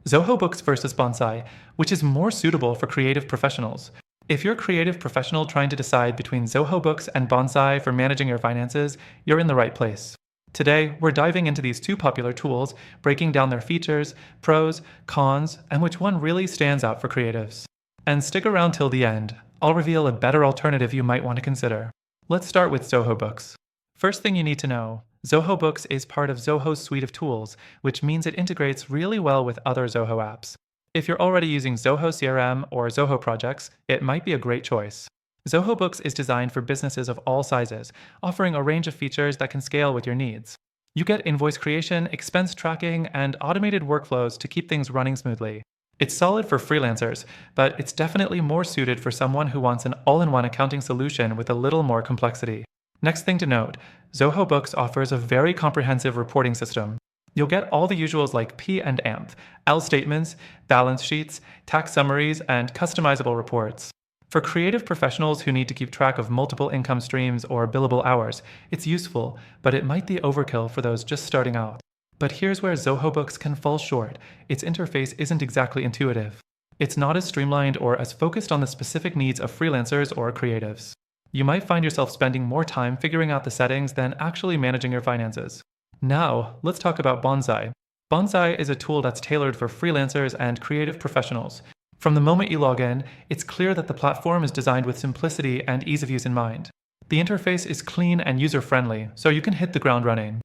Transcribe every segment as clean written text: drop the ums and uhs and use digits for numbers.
Zoho Books versus Bonsai, which is more suitable for creative professionals. If you're a creative professional trying to decide between Zoho Books and Bonsai for managing your finances, you're in the right place. Today, we're diving into these two popular tools, breaking down their features, pros, cons, and which one really stands out for creatives. And stick around till the end. I'll reveal a better alternative you might want to consider. Let's start with Zoho Books. First thing you need to know, Zoho Books is part of Zoho's suite of tools, which means it integrates really well with other Zoho apps. If you're already using Zoho CRM or Zoho projects, it might be a great choice. Zoho Books is designed for businesses of all sizes, offering a range of features that can scale with your needs. You get invoice creation, expense tracking, and automated workflows to keep things running smoothly. It's solid for freelancers, but it's definitely more suited for someone who wants an all-in-one accounting solution with a little more complexity. Next thing to note, Zoho Books offers a very comprehensive reporting system. You'll get all the usuals like P and AMP, L statements, balance sheets, tax summaries, and customizable reports. For creative professionals who need to keep track of multiple income streams or billable hours, it's useful, but it might be overkill for those just starting out. But here's where Zoho Books can fall short. Its interface isn't exactly intuitive. It's not as streamlined or as focused on the specific needs of freelancers or creatives. You might find yourself spending more time figuring out the settings than actually managing your finances. Now, let's talk about Bonsai. Bonsai is a tool that's tailored for freelancers and creative professionals. From the moment you log in, it's clear that the platform is designed with simplicity and ease of use in mind. The interface is clean and user-friendly, so you can hit the ground running.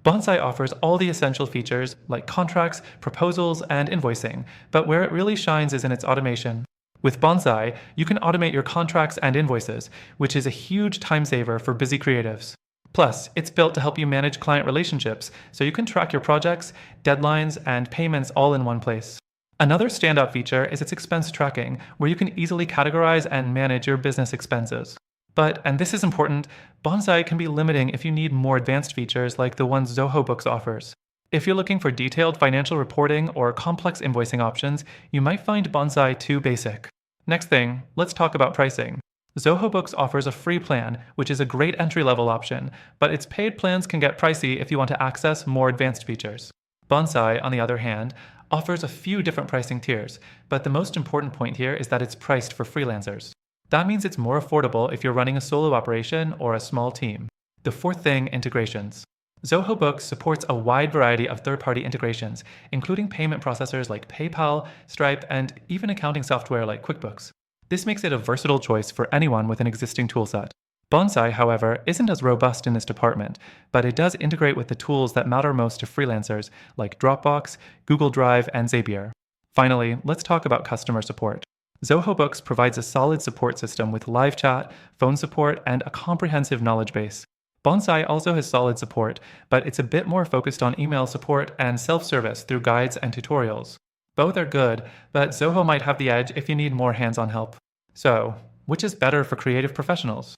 Bonsai offers all the essential features like contracts, proposals, and invoicing, but where it really shines is in its automation. With Bonsai, you can automate your contracts and invoices, which is a huge time saver for busy creatives. Plus, it's built to help you manage client relationships, so you can track your projects, deadlines, and payments all in one place. Another standout feature is its expense tracking, where you can easily categorize and manage your business expenses. But, and this is important, Bonsai can be limiting if you need more advanced features like the ones Zoho Books offers. If you're looking for detailed financial reporting or complex invoicing options, you might find Bonsai too basic. Next thing, let's talk about pricing. Zoho Books offers a free plan, which is a great entry-level option, but its paid plans can get pricey if you want to access more advanced features. Bonsai, on the other hand, offers a few different pricing tiers, but the most important point here is that it's priced for freelancers. That means it's more affordable if you're running a solo operation or a small team. The fourth thing, integrations. Zoho Books supports a wide variety of third-party integrations, including payment processors like PayPal, Stripe, and even accounting software like QuickBooks. This makes it a versatile choice for anyone with an existing toolset. Bonsai, however, isn't as robust in this department, but it does integrate with the tools that matter most to freelancers like Dropbox, Google Drive, and Zapier. Finally, let's talk about customer support. Zoho Books provides a solid support system with live chat, phone support, and a comprehensive knowledge base. Bonsai also has solid support, but it's a bit more focused on email support and self-service through guides and tutorials. Both are good, but Zoho might have the edge if you need more hands-on help. So, which is better for creative professionals?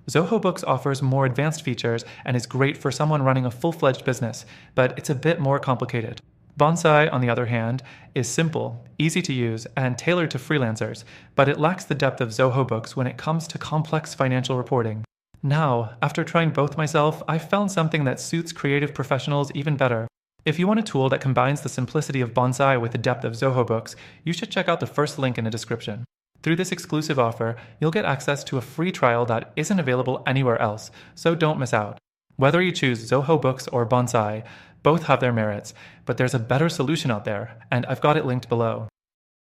Zoho Books offers more advanced features and is great for someone running a full-fledged business, but it's a bit more complicated. Bonsai, on the other hand, is simple, easy to use, and tailored to freelancers, but it lacks the depth of Zoho Books when it comes to complex financial reporting. Now, after trying both myself, I've found something that suits creative professionals even better. If you want a tool that combines the simplicity of Bonsai with the depth of Zoho Books, you should check out the first link in the description. Through this exclusive offer, you'll get access to a free trial that isn't available anywhere else, so don't miss out. Whether you choose Zoho Books or Bonsai, both have their merits, but there's a better solution out there, and I've got it linked below.